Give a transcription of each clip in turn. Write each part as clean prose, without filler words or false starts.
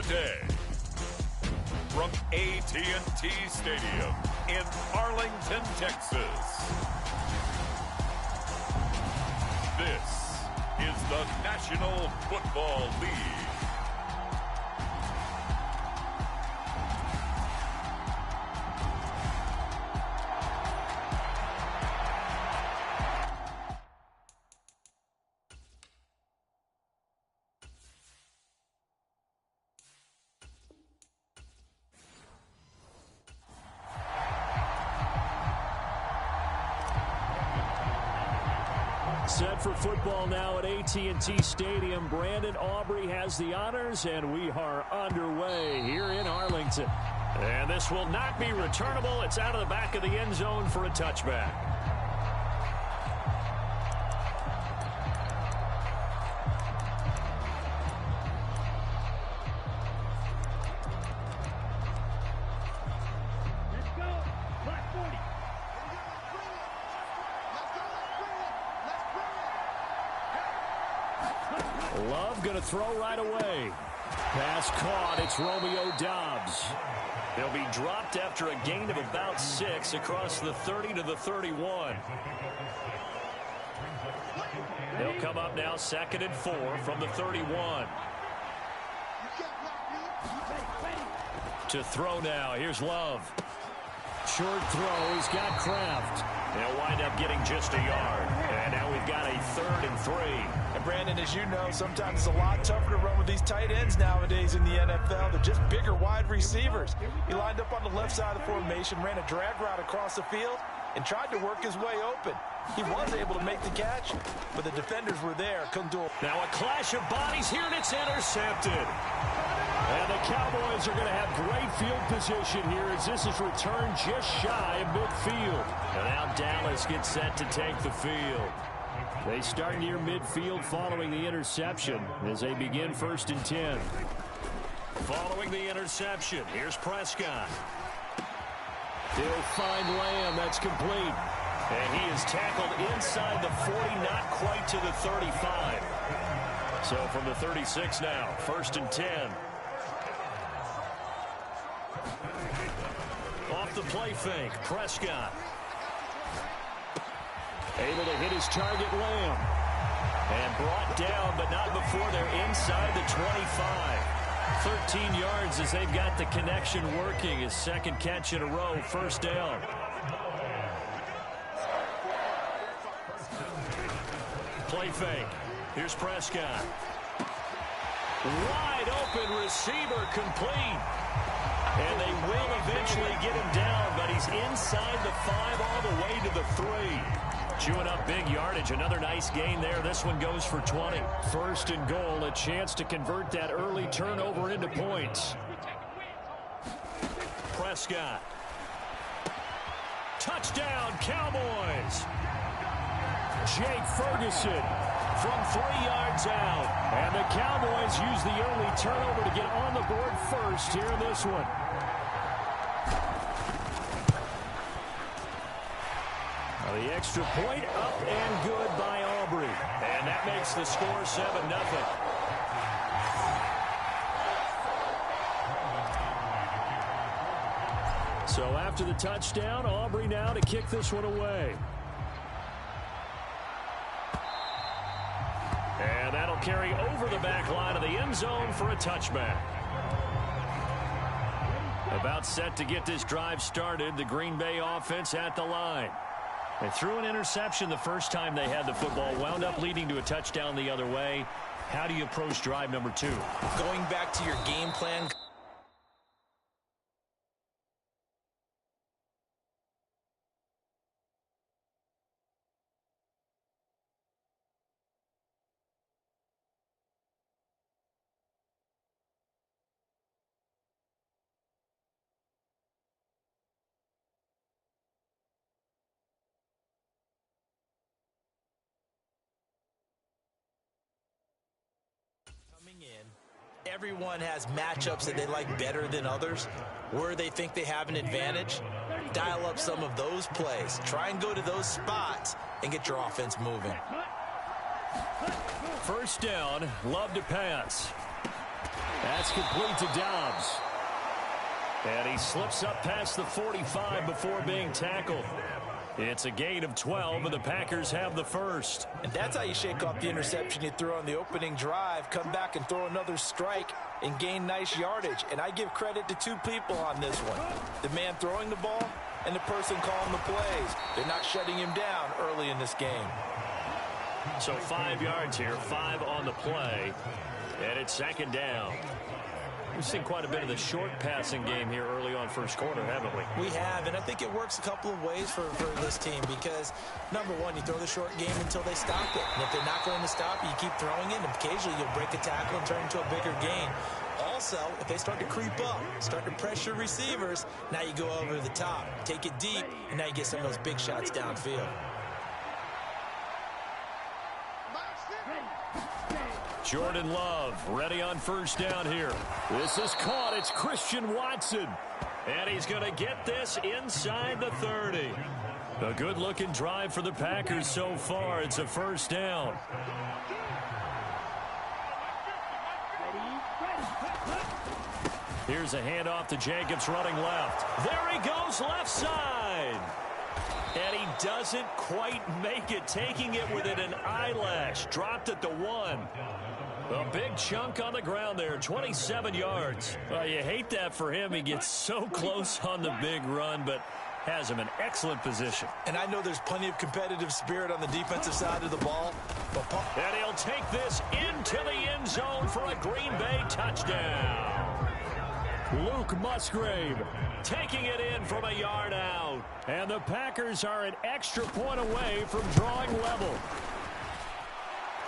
Tuesday, from AT&T Stadium in Arlington, Texas. This is the National Football League. Set for football now at AT&T Stadium. Brandon Aubrey has the honors, and we are underway here in Arlington. And this will not be returnable. It's out of the back of the end zone for a touchback. Love going to throw right away. Pass caught. It's Romeo Doubs. They'll be dropped after a gain of about 6 across the 30 to the 31. They'll come up now 2nd and 4 from the 31. To throw now. Here's Love. Short throw. He's got Kraft. They'll wind up getting just a yard. And now we've got a 3rd and 3. And Brandon, as you know, sometimes it's a lot tougher to run with these tight ends nowadays in the NFL. They're just bigger wide receivers. He lined up on the left side of the formation, ran a drag route across the field, and tried to work his way open. He was able to make the catch, but the defenders were there, couldn't do it. Now a clash of bodies here, and it's intercepted. And the Cowboys are going to have great field position here as this is returned just shy of midfield. And now Dallas gets set to take the field. They start near midfield following the interception as they begin 1st and 10. Following the interception, here's Prescott. He'll find Lamb. That's complete. And he is tackled inside the 40, not quite to the 35. So from the 36 now, 1st and 10. Off the play fake, Prescott. Able to hit his target, Lamb. And brought down, but not before they're inside the 25. 13 yards as they've got the connection working. His 2nd catch in a row, 1st down. Play fake. Here's Prescott. Wide open receiver, complete. And they will eventually get him down, but he's inside the 5 all the way to the 3. Chewing up big yardage. Another nice gain there. This one goes for 20. 1st and goal. A chance to convert that early turnover into points. Prescott. Touchdown, Cowboys. Jake Ferguson from 3 yards out. And the Cowboys use the early turnover to get on the board first here in this one. The extra point up and good by Aubrey. And that makes the score 7-0. So after the touchdown, Aubrey now to kick this one away. And that'll carry over the back line of the end zone for a touchback. About set to get this drive started, the Green Bay offense at the line. They threw an interception the first time they had the football, wound up leading to a touchdown the other way. How do you approach drive number 2? Going back to your game plan. In, everyone has matchups that they like better than others, where they think they have an advantage. Dial up some of those plays. Try and go to those spots and get your offense moving. 1st down, Love to pass. That's complete to Dobbs. And he slips up past the 45 before being tackled. It's a gain of 12, and the Packers have the first. And that's how you shake off the interception you threw on the opening drive, come back and throw another strike and gain nice yardage. And I give credit to two people on this one. The man throwing the ball and the person calling the plays. They're not shutting him down early in this game. So 5 yards here, 5 on the play, and it's second down. We've seen quite a bit of the short passing game here early on first quarter, haven't we? We have, and I think it works a couple of ways for this team because, number one, you throw the short game until they stop it. And if they're not going to stop you, you keep throwing it, and occasionally you'll break a tackle and turn into a bigger gain. Also, if they start to creep up, start to pressure receivers, now you go over the top, take it deep, and now you get some of those big shots downfield. Jordan Love ready on first down here. This is caught. It's Christian Watson. And he's going to get this inside the 30. A good-looking drive for the Packers so far. It's a first down. Here's a handoff to Jacobs running left. There he goes left side. And he doesn't quite make it, taking it within an eyelash. Dropped at the 1. A big chunk on the ground there, 27 yards. Well, you hate that for him. He gets so close on the big run, but has him in excellent position. And I know there's plenty of competitive spirit on the defensive side of the ball. And he'll take this into the end zone for a Green Bay touchdown. Luke Musgrave taking it in from a yard out. And the Packers are an extra point away from drawing level.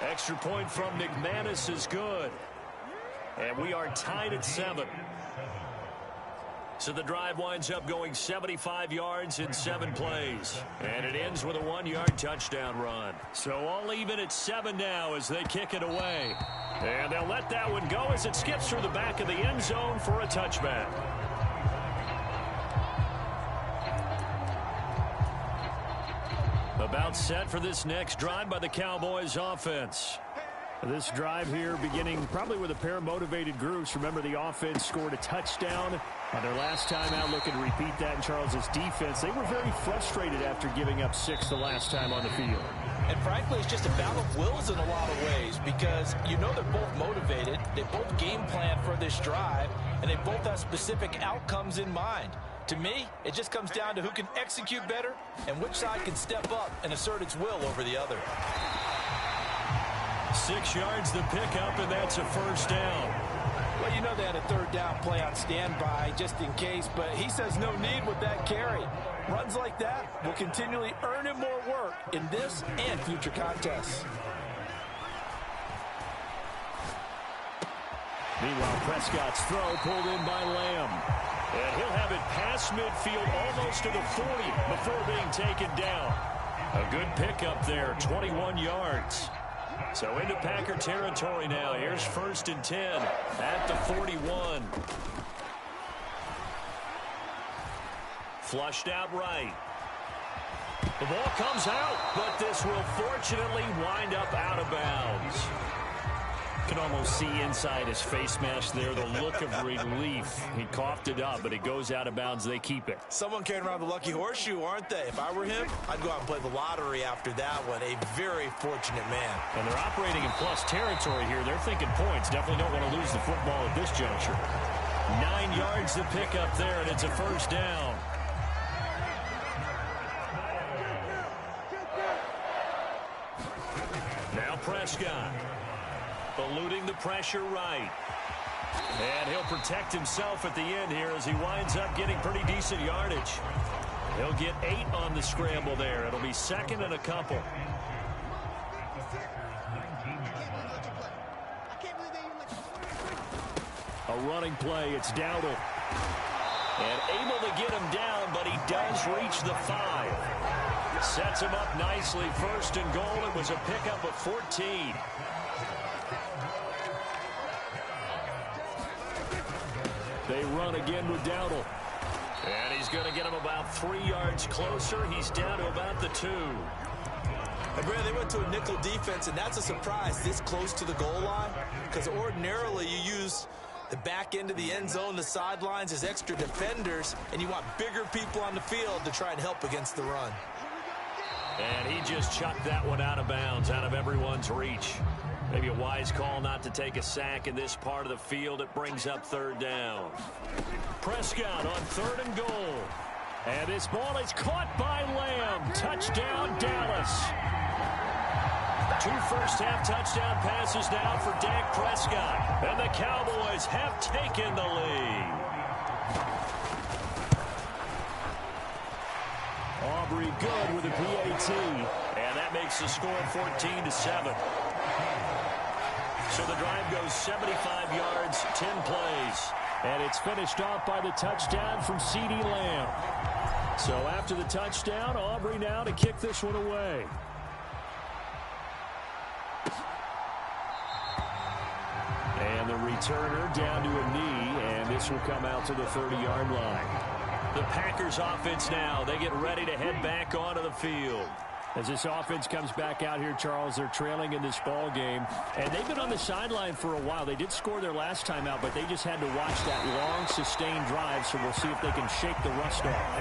Extra point from McManus is good. And we are tied at 7. So the drive winds up going 75 yards in 7 plays. And it ends with a 1-yard touchdown run. So all even at 7 now as they kick it away. And they'll let that one go as it skips through the back of the end zone for a touchback. About set for this next drive by the Cowboys offense. This drive here beginning probably with a pair of motivated groups. Remember, the offense scored a touchdown on their last time out. Looking to repeat that in Charles's defense. They were very frustrated after giving up 6 the last time on the field. And frankly, it's just a battle of wills in a lot of ways because you know they're both motivated. They both game plan for this drive, and they both have specific outcomes in mind. To me, it just comes down to who can execute better and which side can step up and assert its will over the other. 6 yards the pickup, and that's a first down. Well, you know they had a third down play on standby just in case, but he says no need with that carry. Runs like that will continually earn him more work in this and future contests. Meanwhile, Prescott's throw pulled in by Lamb. And he'll have it past midfield almost to the 40 before being taken down. A good pickup there, 21 yards. So into Packer territory now. Here's 1st and 10 at the 41. Flushed out right. The ball comes out, but this will fortunately wind up out of bounds. You can almost see inside his face mask there the look of relief. He coughed it up, but it goes out of bounds. They keep it. Someone carrying around the lucky horseshoe, aren't they? If I were him, I'd go out and play the lottery after that one. A very fortunate man. And they're operating in plus territory here. They're thinking points. Definitely don't want to lose the football at this juncture. 9 yards to pick up there, and it's a first down. Now Prescott. Eluding the pressure right. And he'll protect himself at the end here as he winds up getting pretty decent yardage. He'll get 8 on the scramble there. It'll be 2nd and a couple. A running play. It's Dowdle. And able to get him down, but he does reach the 5. Sets him up nicely. 1st and goal. It was a pickup of 14. They run again with Dowdle. And he's going to get him about 3 yards closer. He's down to about the 2. And Brad, they went to a nickel defense, and that's a surprise this close to the goal line because ordinarily you use The back end of the end zone, the sidelines is extra defenders, and you want bigger people on the field to try and help against the run. And he just chucked that one out of bounds, out of everyone's reach. Maybe a wise call not to take a sack in this part of the field. It brings up third down. Prescott on 3rd and goal. And this ball is caught by Lamb. Touchdown, Dallas. 2 first-half touchdown passes now for Dak Prescott. And the Cowboys have taken the lead. Aubrey good with a PAT. And that makes the score 14-7. So the drive goes 75 yards, 10 plays. And it's finished off by the touchdown from CeeDee Lamb. So after the touchdown, Aubrey now to kick this one away. And the returner down to a knee, and this will come out to the 30-yard line. The Packers offense now, they get ready to head back onto the field. As this offense comes back out here, Charles, they're trailing in this ball game, and they've been on the sideline for a while. They did score their last time out, but they just had to watch that long, sustained drive, so we'll see if they can shake the rust off.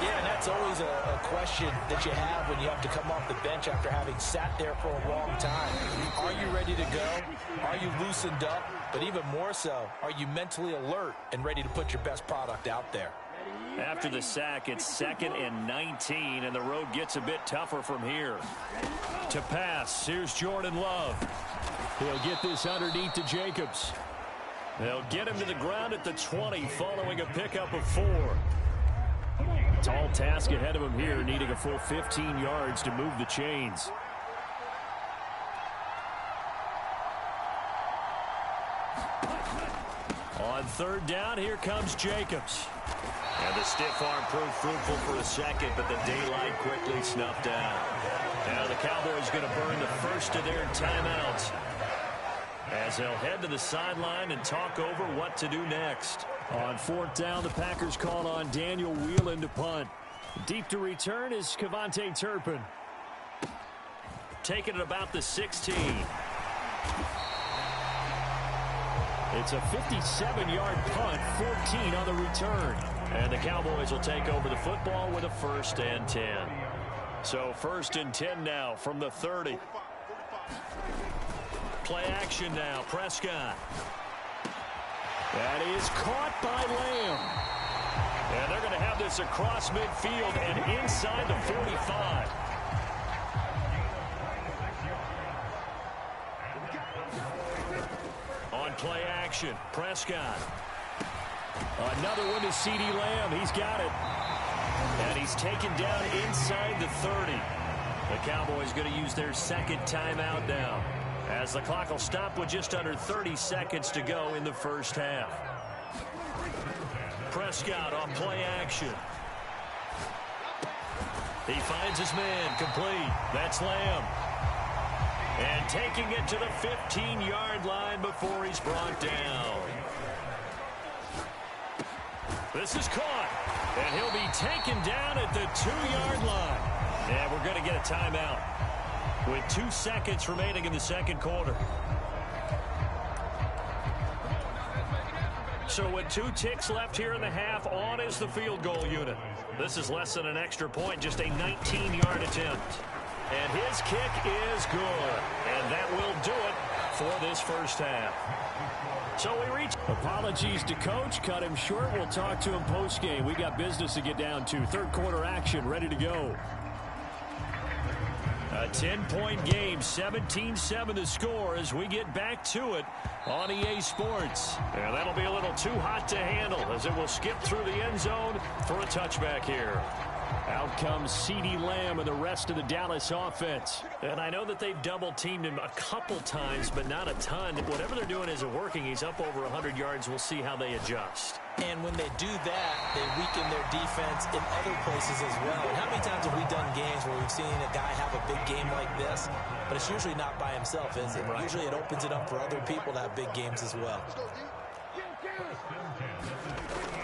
Yeah, and that's always a question that you have when you have to come off the bench after having sat there for a long time. Are you ready to go? Are you loosened up? But even more so, are you mentally alert and ready to put your best product out there? After the sack, it's 2nd and 19, and the road gets a bit tougher from here. To pass, here's Jordan Love. He'll get this underneath to Jacobs. They'll get him to the ground at the 20 following a pickup of 4. Tall task ahead of him here, needing a full 15 yards to move the chains. On 3rd down, here comes Jacobs. And the stiff arm proved fruitful for a second, but the daylight quickly snuffed out. Now the Cowboys going to burn the first of their timeouts as they'll head to the sideline and talk over what to do next. On 4th down, the Packers call on Daniel Whelan to punt. Deep to return is Kevontae Turpin. Taking it about the 16. It's a 57-yard punt, 14 on the return. And the Cowboys will take over the football with a 1st and 10. So 1st and 10 now from the 30. Play action now, Prescott. That is caught by Lamb. And they're going to have this across midfield and inside the 45. On play action, Prescott. Another one to CeeDee Lamb. He's got it. And he's taken down inside the 30. The Cowboys going to use their 2nd timeout now, as the clock will stop with just under 30 seconds to go in the first half. Prescott on play action. He finds his man, complete. That's Lamb. And taking it to the 15-yard line before he's brought down. This is caught, and he'll be taken down at the 2-yard line. And we're going to get a timeout with 2 seconds remaining in the 2nd quarter. So with 2 ticks left here in the half, on is the field goal unit. This is less than an extra point, just a 19-yard attempt. And his kick is good, and that will do it for this first half. So we reach. Apologies to Coach. Cut him short. We'll talk to him post-game. We got business to get down to. 3rd quarter action ready to go. A 10-point game, 17-7 the score as we get back to it on EA Sports. And that'll be a little too hot to handle as it will skip through the end zone for a touchback here. Out comes CeeDee Lamb and the rest of the Dallas offense. And I know that they've double-teamed him a couple times, but not a ton. Whatever they're doing isn't working. He's up over 100 yards. We'll see how they adjust. And when they do that, they weaken their defense in other places as well. And how many times have we done games where we've seen a guy have a big game like this, but it's usually not by himself, is it? Right. Usually it opens it up for other people to have big games as well.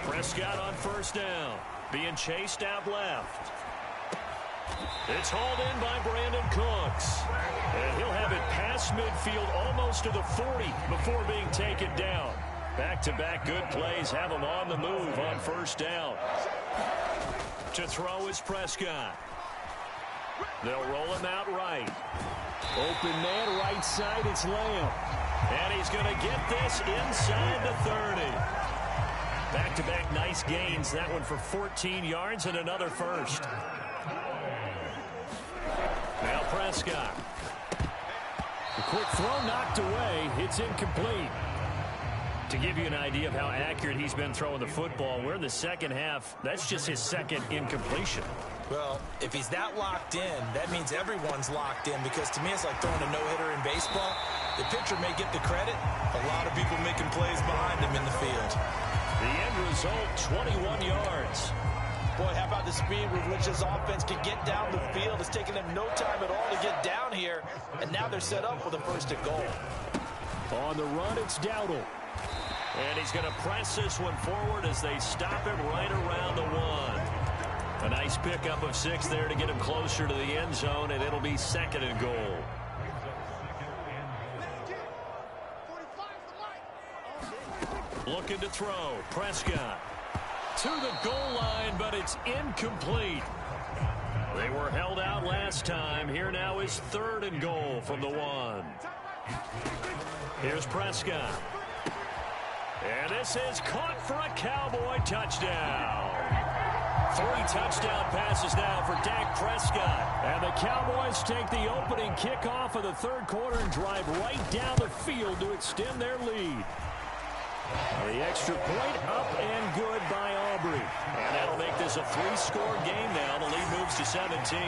Prescott on 1st down. Being chased out left. It's hauled in by Brandon Cooks. And he'll have it past midfield almost to the 40 before being taken down. Back-to-back good plays have him on the move on first down. To throw is Prescott. They'll roll him out right. Open man right side, it's Lamb. And he's going to get this inside the 30. Back-to-back nice gains. That one for 14 yards and another first. Now Prescott. The quick throw knocked away. It's incomplete. To give you an idea of how accurate he's been throwing the football, we're in the second half. That's just his second incompletion. Well, if he's that locked in, that means everyone's locked in, because to me it's like throwing a no-hitter in baseball. The pitcher may get the credit. A lot of people making plays behind him in the field. The end result, 21 yards. Boy, how about the speed with which this offense can get down the field? It's taken them no time at all to get down here, and now they're set up with a first and goal. On the run, it's Dowdle. And he's going to press this one forward as they stop him right around the 1. A nice pickup of 6 there to get him closer to the end zone, and it'll be second and goal. Looking to throw. Prescott to the goal line, but it's incomplete. They were held out last time. Here now is third and goal from the 1. Here's Prescott. And this is caught for a Cowboy touchdown. 3 touchdown passes now for Dak Prescott. And the Cowboys take the opening kickoff of the third quarter and drive right down the field to extend their lead. The extra point up and good by Aubrey. And that'll make this a 3-score game now. The lead moves to 17.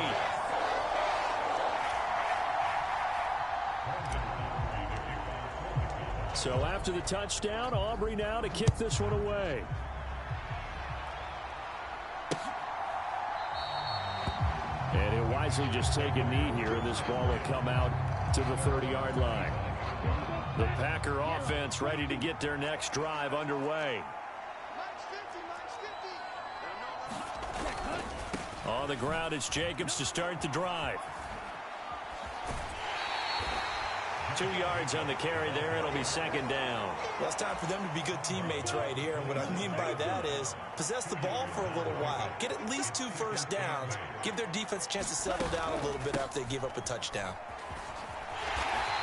So after the touchdown, Aubrey now to kick this one away. And he'll wisely just take a knee here, and this ball will come out to the 30-yard line. The Packer offense ready to get their next drive underway. On the ground, it's Jacobs to start the drive. 2 yards on the carry there. It'll be second down. Well, it's time for them to be good teammates right here. And what I mean by that is possess the ball for a little while. Get at least 2 first downs. Give their defense a chance to settle down a little bit after they give up a touchdown.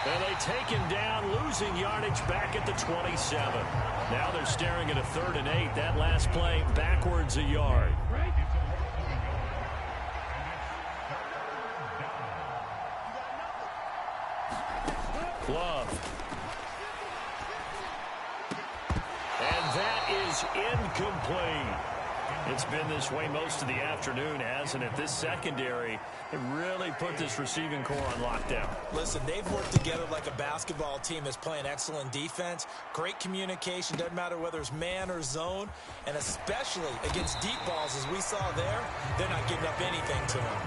And they take him down, losing yardage back at the 27. Now they're staring at a 3rd and 8. That last play backwards a yard. Love. And that is incomplete. It's been this way most of the afternoon, hasn't it? This secondary, it really put this receiving core on lockdown. Listen, they've worked together like a basketball team that's playing excellent defense. Great communication, doesn't matter whether it's man or zone. And especially against deep balls, as we saw there, they're not giving up anything to them.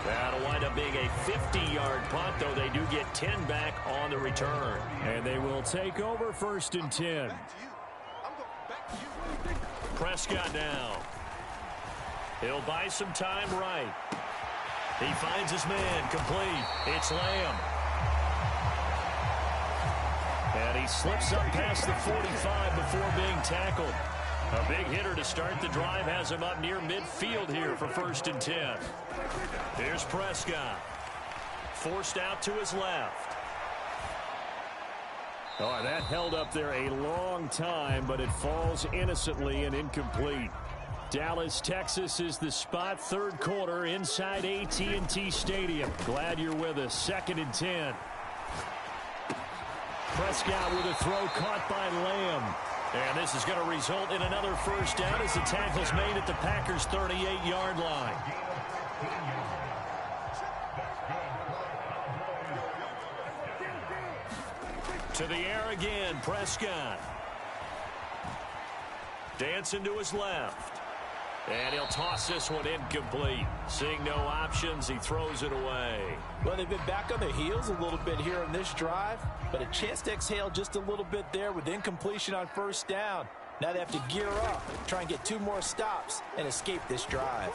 That'll wind up being a 50-yard punt, though they do get 10 back on the return. And they will take over 1st and 10. Prescott now. He'll buy some time right. He finds his man complete. It's Lamb. And he slips up past the 45 before being tackled. A big hitter to start the drive has him up near midfield here for 1st and 10. Here's Prescott. Forced out to his left. Oh, that held up there a long time, but it falls innocently and incomplete. Dallas, Texas is the spot. 3rd quarter inside AT&T Stadium. Glad you're with us. 2nd and 10. Prescott with a throw caught by Lamb. And this is going to result in another first down as the tackle's made at the Packers' 38-yard line. To the air again, Prescott. Dancing to his left. And he'll toss this one incomplete. Seeing no options, he throws it away. Well, they've been back on their heels a little bit here on this drive, but a chance to exhale just a little bit there with incompletion on first down. Now they have to gear up, try and get 2 more stops, and escape this drive.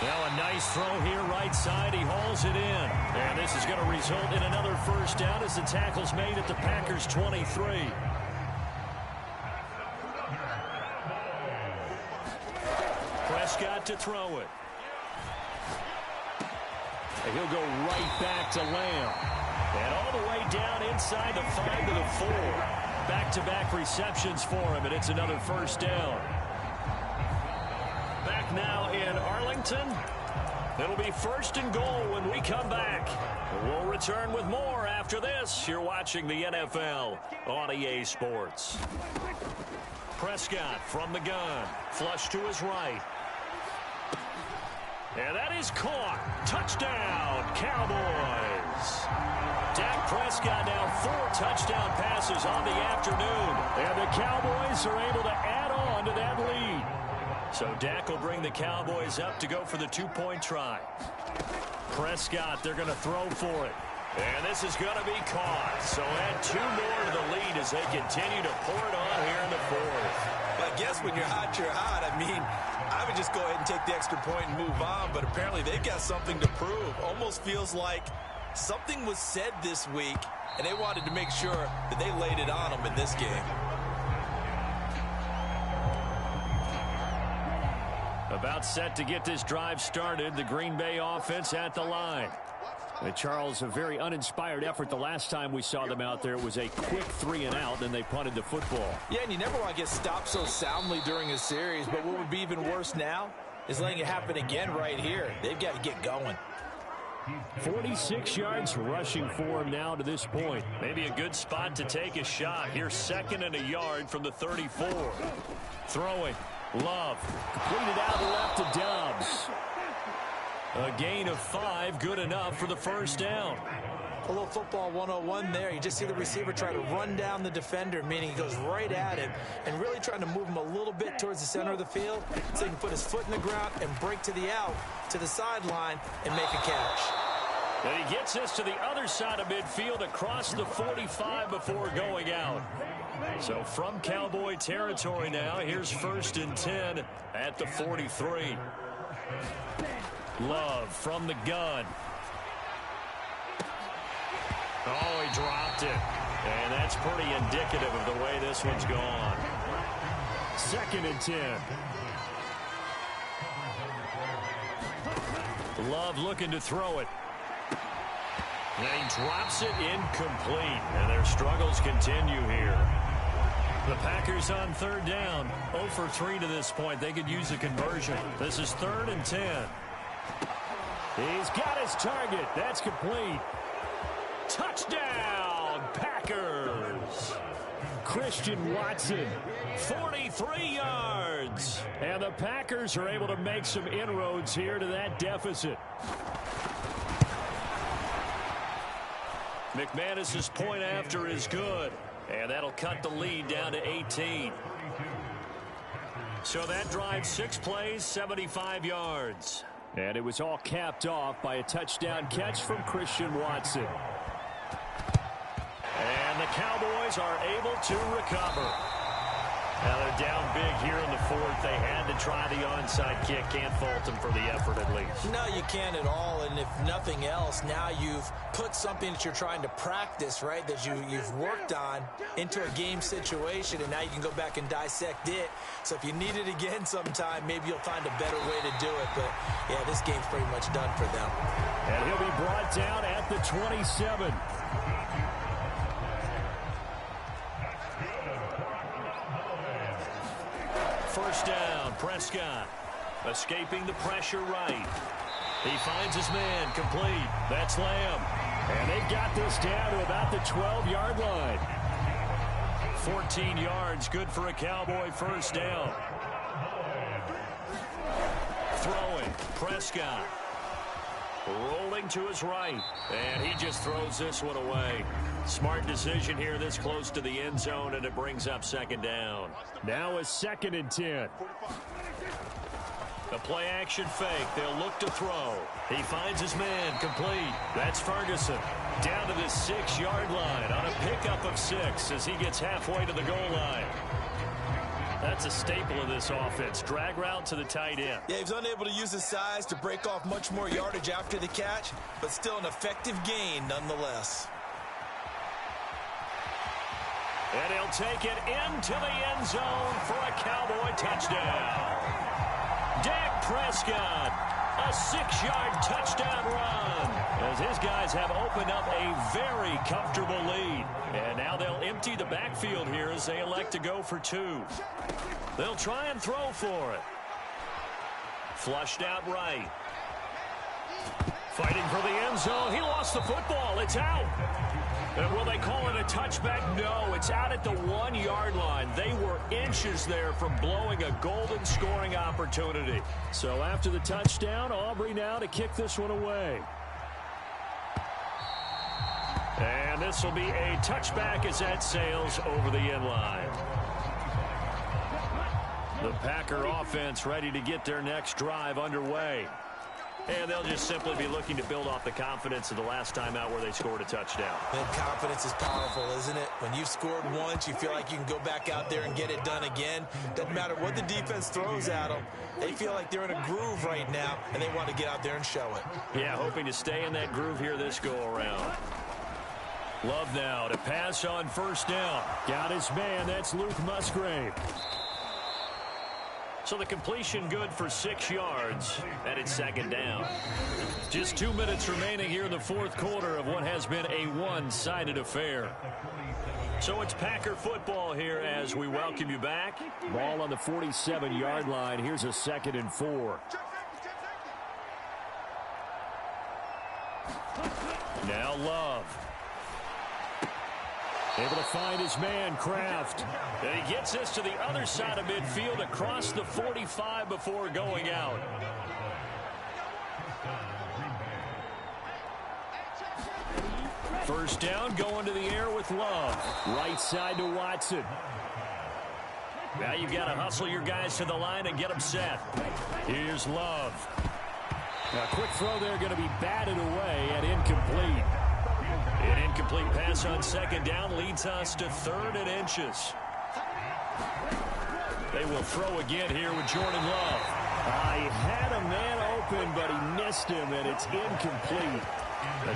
Now a nice throw here right side. He hauls it in. And this is going to result in another first down as the tackle's made at the Packers' 23. Prescott to throw it. And he'll go right back to Lamb. And all the way down inside the 5 to the 4. Back-to-back receptions for him, and it's another first down. Back now in Arlington. It'll be first and goal when we come back. We'll return with more after this. You're watching the NFL on EA Sports. Prescott from the gun. Flush to his right. And that is caught. Touchdown, Cowboys. Dak Prescott now 4 touchdown passes on the afternoon. And the Cowboys are able to add on to that lead. So Dak will bring the Cowboys up to go for the 2-point try. Prescott, they're going to throw for it. And this is going to be caught. So add 2 more to the lead as they continue to pour it on here in the 4th. I guess when you're hot, you're hot. I mean, I would just go ahead and take the extra point and move on, but apparently they've got something to prove. Almost feels like something was said this week, and they wanted to make sure that they laid it on them in this game. About set to get this drive started, the Green Bay offense at the line. And Charles, a very uninspired effort the last time we saw them out there. It was a quick 3 and out, then they punted the football. Yeah, and you never want to get stopped so soundly during a series, but what would be even worse now is letting it happen again right here. They've got to get going. 46 yards rushing for him now to this point. Maybe a good spot to take a shot. Here's 2nd and a yard from the 34. Throwing. Love. Completed out left to Dobbs. A gain of 5, good enough for the first down. A little football 101 there. You just see the receiver try to run down the defender, meaning he goes right at him and really trying to move him a little bit towards the center of the field so he can put his foot in the ground and break to the out, to the sideline, and make a catch. And he gets this to the other side of midfield across the 45 before going out. So from Cowboy territory now, here's 1st and 10 at the 43. Love from the gun. Oh, he dropped it. And that's pretty indicative of the way this one's gone. 2nd and 10. Love looking to throw it. And he drops it incomplete. And their struggles continue here. The Packers on 3rd down. 0 for 3 to this point. They could use a conversion. This is 3rd and 10. He's got his target. That's complete. Touchdown, Packers. Christian Watson, 43 yards. And the Packers are able to make some inroads here to that deficit. McManus's point after is good. And that'll cut the lead down to 18. So that drive 6 plays, 75 yards. And it was all capped off by a touchdown catch from Christian Watson. And the Cowboys are able to recover. Now they're down big here in the 4th. They had to try the onside kick. Can't fault them for the effort at least. No, you can't at all. And if nothing else, now you've put something that you're trying to practice, right, that you've worked on into a game situation, and now you can go back and dissect it. So if you need it again sometime, maybe you'll find a better way to do it. But, yeah, this game's pretty much done for them. And he'll be brought down at the 27. First down, Prescott. Escaping the pressure right. He finds his man, complete. That's Lamb. And they've got this down to about the 12-yard line. 14 yards, good for a Cowboy first down. Throwing, Prescott. Rolling to his right. And he just throws this one away. Smart decision here this close to the end zone, and it brings up 2nd down. Now a 2nd and 10. The play action fake. They'll look to throw. He finds his man, complete. That's Ferguson. Down to the 6-yard line on a pickup of 6 as he gets halfway to the goal line. That's a staple of this offense. Drag route to the tight end. Yeah, he's unable to use his size to break off much more yardage after the catch, but still an effective gain nonetheless. And he'll take it into the end zone for a Cowboy touchdown. Dak Prescott, a 6-yard touchdown run, as his guys have opened up a very comfortable lead. And now they'll empty the backfield here as they elect to go for 2. They'll try and throw for it. Flushed out right. Fighting for the end zone. He lost the football. It's out. And will they call it a touchback? No, it's out at the 1-yard line. They were inches there from blowing a golden scoring opportunity. So after the touchdown, Aubrey now to kick this one away. And this will be a touchback as that sails over the end line. The Packer offense ready to get their next drive underway. And they'll just simply be looking to build off the confidence of the last time out where they scored a touchdown. And confidence is powerful, isn't it? When you've scored once, you feel like you can go back out there and get it done again. Doesn't matter what the defense throws at them. They feel like they're in a groove right now, and they want to get out there and show it. Yeah, hoping to stay in that groove here this go-around. Love now to pass on first down. Got his man. That's Luke Musgrave. So the completion good for 6 yards, and it's second down. Just 2 minutes remaining here in the fourth quarter of what has been a one-sided affair. So it's Packer football here as we welcome you back. Ball on the 47-yard line. Here's a 2nd and 4. Now Love. Able to find his man, Kraft. And he gets this to the other side of midfield across the 45 before going out. First down, going to the air with Love. Right side to Watson. Now you've got to hustle your guys to the line and get them set. Here's Love. A quick throw there going to be batted away and incomplete. An incomplete pass on second down leads us to 3rd and inches. They will throw again here with Jordan Love. He had a man open, but he missed him, and it's incomplete.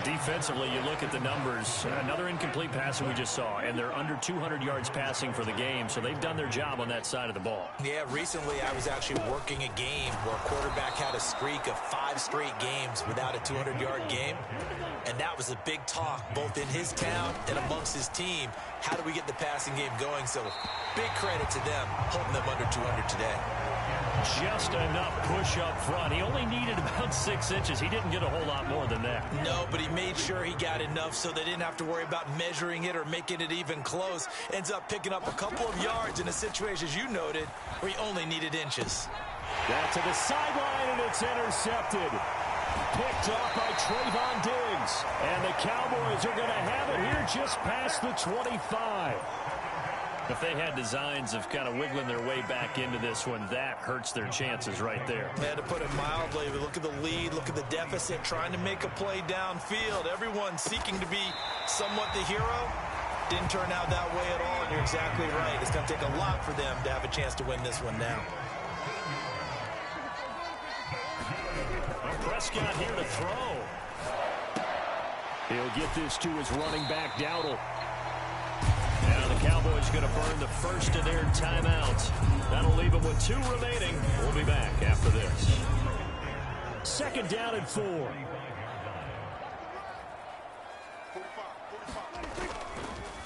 Defensively, you look at the numbers. Another incomplete pass that we just saw, and they're under 200 yards passing for the game, so they've done their job on that side of the ball. Yeah, recently I was actually working a game where a quarterback had a streak of 5 straight games without a 200-yard game, and that was a big talk both in his town and amongst his team. How do we get the passing game going? So big credit to them holding them under 200 today. Just enough push up front. He only needed about 6 inches. He didn't get a whole lot more than that. No, but he made sure he got enough so they didn't have to worry about measuring it or making it even close. Ends up picking up a couple of yards in a situation, as you noted, where he only needed inches. That to the sideline, and it's intercepted. Picked off by Trayvon Diggs. And the Cowboys are going to have it here just past the 25. If they had designs of kind of wiggling their way back into this one, that hurts their chances right there. They had to put it mildly. Look at the lead, look at the deficit, trying to make a play downfield. Everyone seeking to be somewhat the hero. Didn't turn out that way at all, and you're exactly right. It's going to take a lot for them to have a chance to win this one now. Well, Prescott here to throw. He'll get this to his running back, Dowdle. Now the Cowboys going to burn the first of their timeouts. That'll leave them with 2 remaining. We'll be back after this. 2nd down and 4.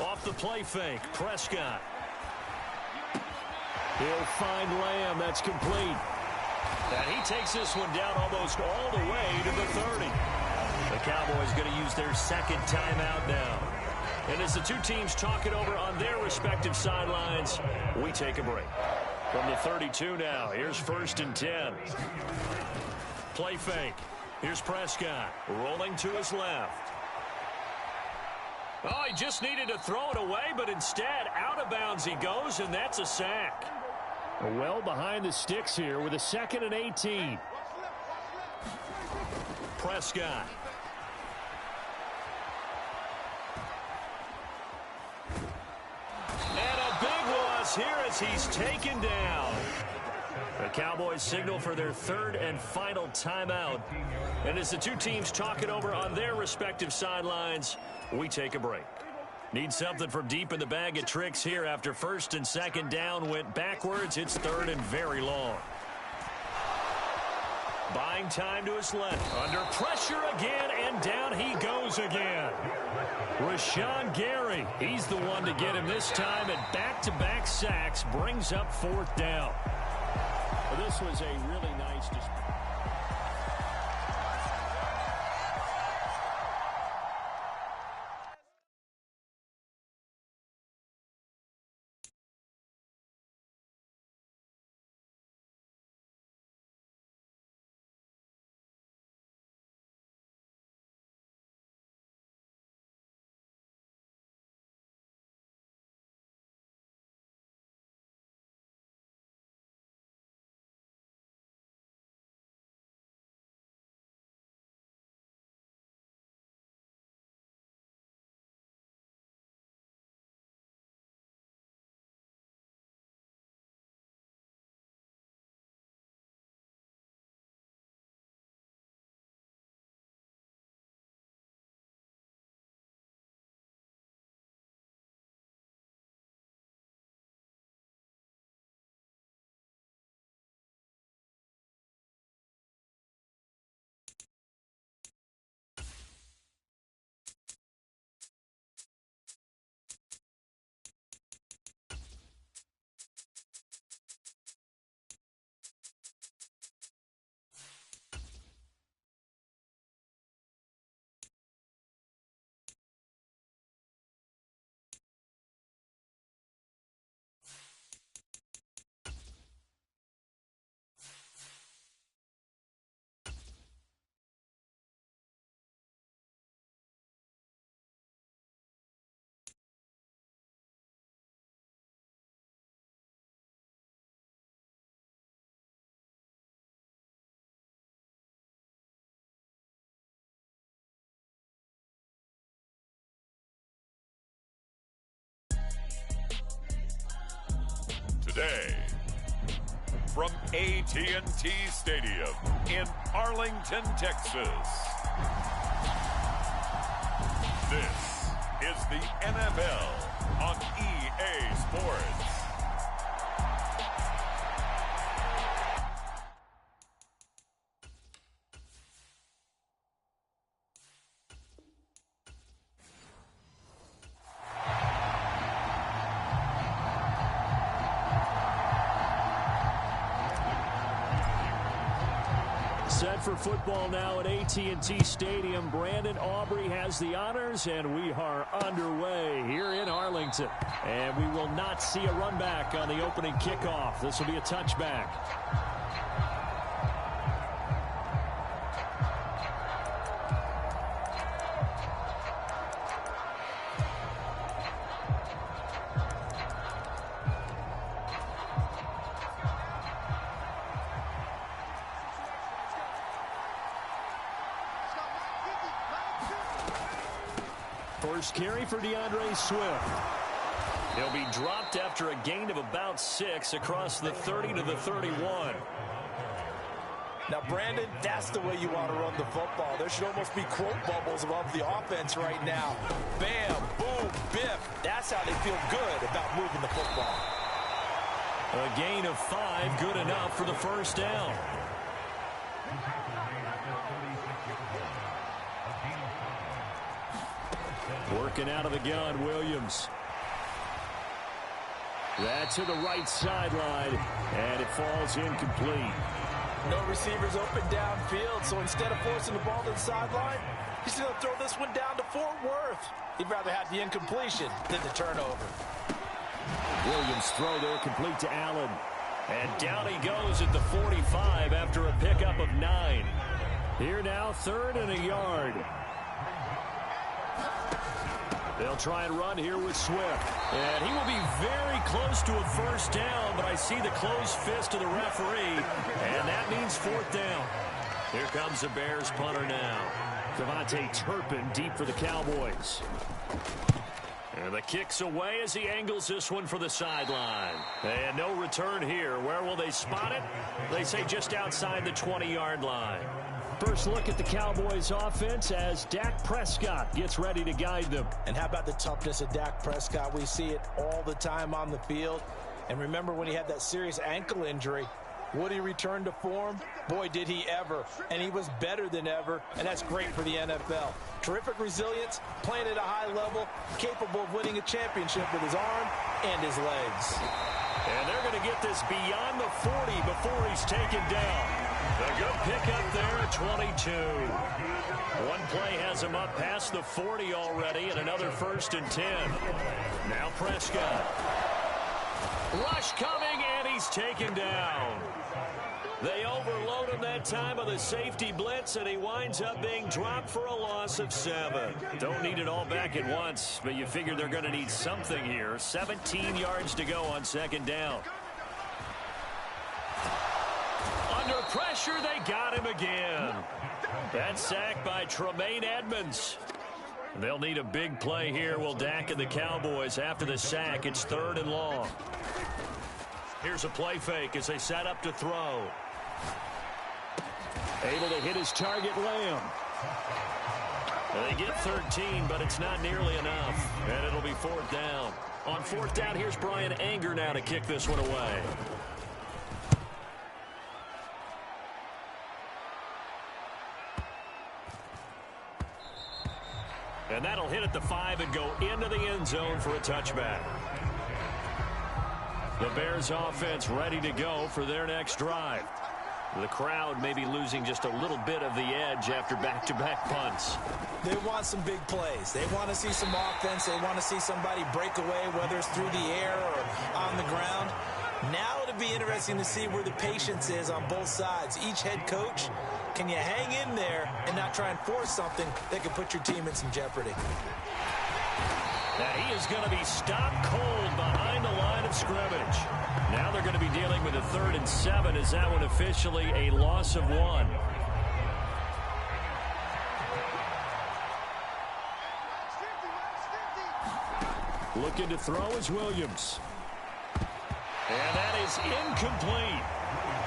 Off the play fake, Prescott. He'll find Lamb. That's complete. And he takes this one down almost all the way to the 30. The Cowboys going to use their 2nd timeout now. And as the two teams talk it over on their respective sidelines, we take a break. From the 32 now, here's 1st and 10. Play fake. Here's Prescott rolling to his left. Oh, he just needed to throw it away, but instead, out of bounds he goes, and that's a sack. Well behind the sticks here with a 2nd and 18. Prescott. And a big one is here as he's taken down. The Cowboys signal for their third and final timeout. And as the two teams talk it over on their respective sidelines, we take a break. Need something from deep in the bag of tricks here after first and second down went backwards. It's third and very long. Buying time to his left. Under pressure again, and down he goes again. Rashawn Gary, he's the one to get him this time, and back-to-back sacks brings up fourth down. This was a really nice display. Today, from AT&T Stadium in Arlington, Texas, this is the NFL on EA Sports. Set for football now at AT&T Stadium. Brandon Aubrey has the honors, and we are underway here in Arlington. And we will not see a run back on the opening kickoff. This will be a touchback. First carry for DeAndre Swift. He'll be dropped after a gain of about 6 across the 30 to the 31. Now, Brandon, that's the way you want to run the football. There should almost be quote bubbles above the offense right now. Bam, boom, biff. That's how they feel good about moving the football. A gain of 5, good enough for the first down. Working out of the gun, Williams. That's to the right sideline, and it falls incomplete. No receivers open downfield, so instead of forcing the ball to the sideline, he's going to throw this one down to Fort Worth. He'd rather have the incompletion than the turnover. Williams' throw there complete to Allen. And down he goes at the 45 after a pickup of 9. Here now, 3rd and a yard. They'll try and run here with Swift. And he will be very close to a first down, but I see the closed fist of the referee, and that means 4th down. Here comes the Bears punter now. Devontae Turpin deep for the Cowboys. And the kick's away as he angles this one for the sideline. And no return here. Where will they spot it? They say just outside the 20-yard line. First look at the Cowboys offense as Dak Prescott gets ready to guide them. And how about the toughness of Dak Prescott? We see it all the time on the field. And remember when he had that serious ankle injury, would he return to form? Boy, did he ever. And he was better than ever, and that's great for the NFL. Terrific resilience, playing at a high level, capable of winning a championship with his arm and his legs. And they're going to get this beyond the 40 before he's taken down. A good pickup there at 22. One play has him up past the 40 already, and another 1st and 10. Now Prescott. Rush coming, and he's taken down. They overload him that time of the safety blitz, and he winds up being dropped for a loss of 7. Don't need it all back at once, but you figure they're going to need something here. 17 yards to go on 2nd down. Under pressure, they got him again. That sack by Tremaine Edmonds. They'll need a big play here, will Dak and the Cowboys. After the sack, it's 3rd and long. Here's a play fake as they set up to throw. Able to hit his target, Lamb. They get 13, but it's not nearly enough. And it'll be 4th down. On 4th down, here's Brian Anger now to kick this one away. And that'll hit at the 5 and go into the end zone for a touchback. The Bears offense ready to go for their next drive. The crowd may be losing just a little bit of the edge after back-to-back punts. They want some big plays. They want to see some offense. They want to see somebody break away, whether it's through the air or on the ground. Now it'll be interesting to see where the patience is on both sides. Each head coach, can you hang in there and not try and force something that could put your team in some jeopardy? Now he is going to be stopped cold behind the line of scrimmage. Now they're going to be dealing with a 3rd and 7. Is that one officially a loss of 1? Looking to throw is Williams. And that is incomplete.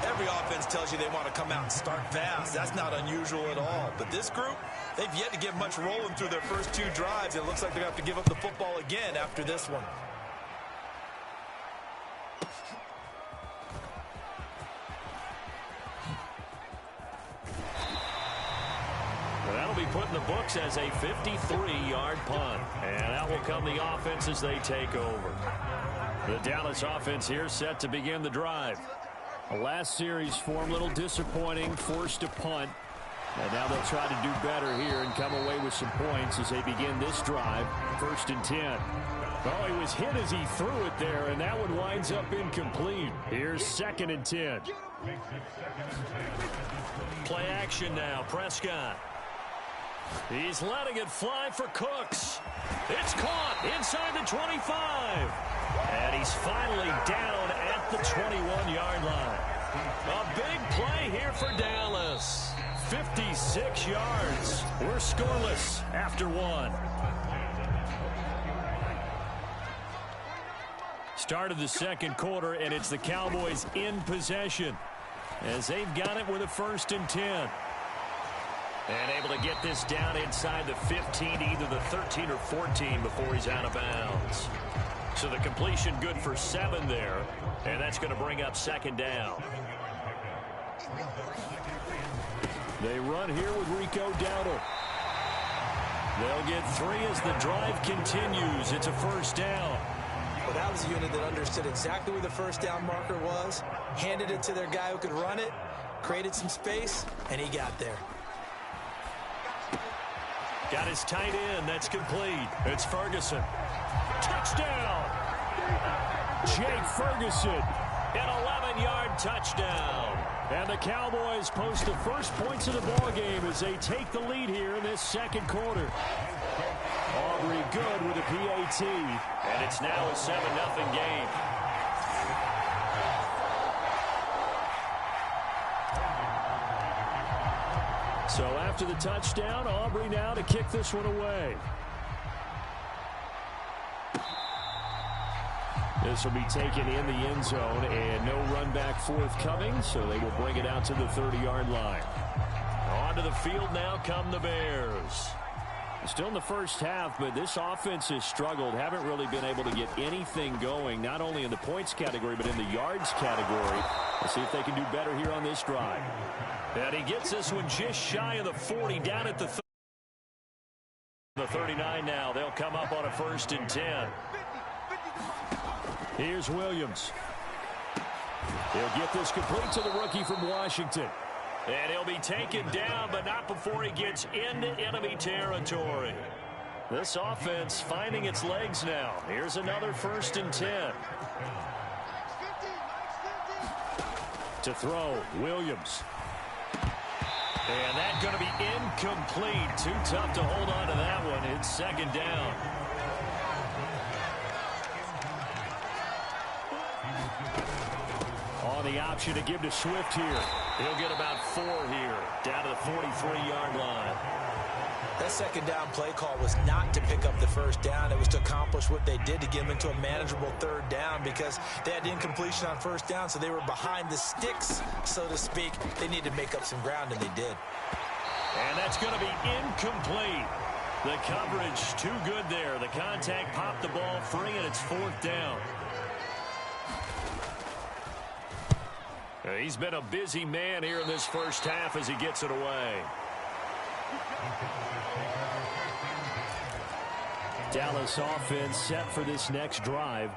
Every offense tells you they want to come out and start fast. That's not unusual at all. But this group, they've yet to get much rolling through their first 2 drives. It looks like they're going to have to give up the football again after this one. That'll be put in the books as a 53-yard punt. And out will come the offense as they take over. The Dallas offense here set to begin the drive. The last series form a little disappointing, forced a punt. And now they'll try to do better here and come away with some points as they begin this drive. 1st and 10. Oh, he was hit as he threw it there, and that one winds up incomplete. Here's 2nd and 10. Play action now, Prescott. He's letting it fly for Cooks. It's caught inside the 25. And he's finally down at the 21-yard line. A big play here for Dallas. 56 yards. We're scoreless after 1. Start of the 2nd quarter, and it's the Cowboys in possession as they've got it with a 1st and 10. And able to get this down inside the 15, either the 13 or 14 before he's out of bounds. So the completion good for 7 there, and that's going to bring up 2nd down. They run here with Rico Dowdle. They'll get 3 as the drive continues. It's a 1st down. Well, that was a unit that understood exactly where the 1st down marker was, handed it to their guy who could run it, created some space, and he got there. Got his tight end. That's complete. It's Ferguson. Touchdown! Jake Ferguson, an 11-yard touchdown. And the Cowboys post the first points of the ballgame as they take the lead here in this 2nd quarter. Aubrey good with a PAT. And it's now a 7-0 game. So after the touchdown, Aubrey now to kick this one away. This will be taken in the end zone, and no run back forthcoming, so they will bring it out to the 30-yard line. Onto the field now come the Bears. Still in the first half, but this offense has struggled. Haven't really been able to get anything going, not only in the points category, but in the yards category. Let's see if they can do better here on this drive. And he gets this one just shy of the 40, down at the 39 now. They'll come up on a 1st and 10. Here's Williams. He'll get this complete to the rookie from Washington. And he'll be taken down, but not before he gets into enemy territory. This offense finding its legs now. Here's another 1st and 10. To throw, Williams. And that's going to be incomplete. Too tough to hold on to that one. It's 2nd down. On the option to give to Swift here. He'll get about 4 here, down to the 43-yard line. That 2nd down play call was not to pick up the 1st down. It was to accomplish what they did to get them into a manageable 3rd down because they had incompletion on 1st down, so they were behind the sticks, so to speak. They needed to make up some ground, and they did. And that's going to be incomplete. The coverage too good there. The contact popped the ball free, and it's 4th down. He's been a busy man here in this first half as he gets it away. Dallas offense set for this next drive.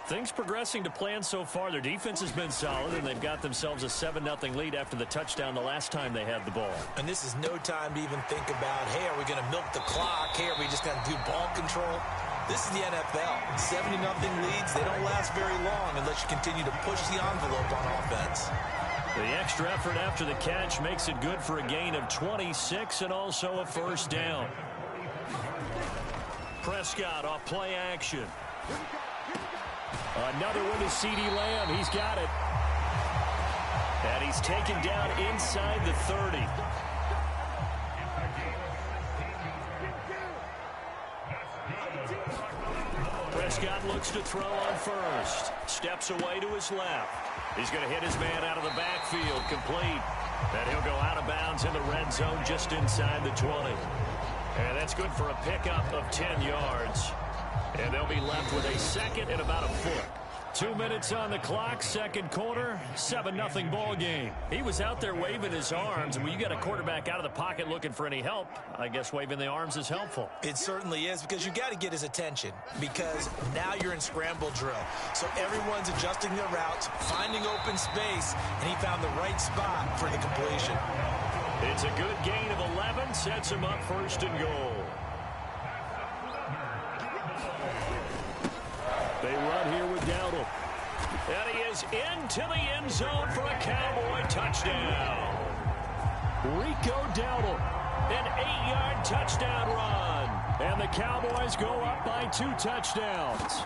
Things progressing to plan so far. Their defense has been solid, and they've got themselves a 7-0 lead after the touchdown the last time they had the ball. And this is no time to even think about, hey, are we going to milk the clock? Hey, are we just going to do ball control? This is the NFL. 70-0 leads, they don't last very long unless you continue to push the envelope on offense. The extra effort after the catch makes it good for a gain of 26 and also a 1st down. Prescott off play action. Another one to CeeDee Lamb. He's got it. And he's taken down inside the 30. Prescott looks to throw on 1st. Steps away to his left. He's going to hit his man out of the backfield. Complete. And he'll go out of bounds in the red zone just inside the 20. And that's good for a pickup of 10 yards. And they'll be left with a 2nd and about a foot. 2 minutes on the clock, 2nd quarter, 7-0 ball game. He was out there waving his arms, and when you got a quarterback out of the pocket looking for any help, I guess waving the arms is helpful. It certainly is, because you got to get his attention, because now you're in scramble drill. So everyone's adjusting their routes, finding open space, and he found the right spot for the completion. It's a good gain of 11, sets him up 1st and goal. They run here with Dowdle. And he is into the end zone for a Cowboy touchdown. Rico Dowdle, an 8-yard touchdown run. And the Cowboys go up by 2 touchdowns.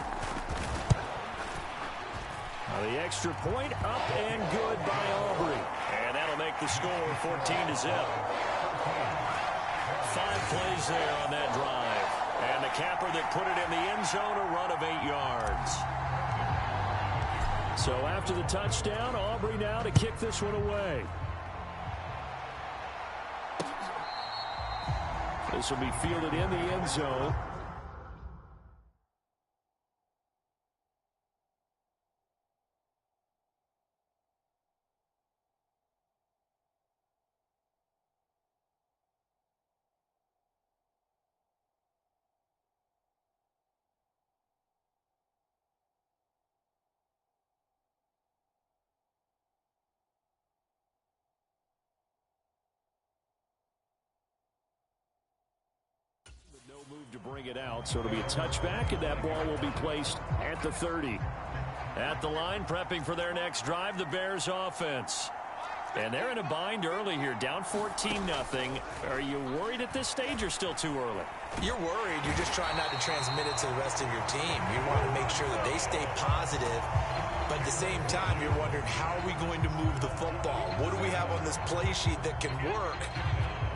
Now the extra point up and good by Aubrey. And that'll make the score 14-0. 5 plays there on that drive. And the capper that put it in the end zone, a run of 8 yards. So after the touchdown, Aubrey now to kick this one away. This will be fielded in the end zone. No move to bring it out, so it'll be a touchback, and that ball will be placed at the 30. At the line, prepping for their next drive, the Bears offense. And they're in a bind early here, down 14-0. Are you worried at this stage or still too early? You're worried. You're just trying not to transmit it to the rest of your team. You want to make sure that they stay positive, but at the same time, you're wondering, how are we going to move the football? What do we have on this play sheet that can work?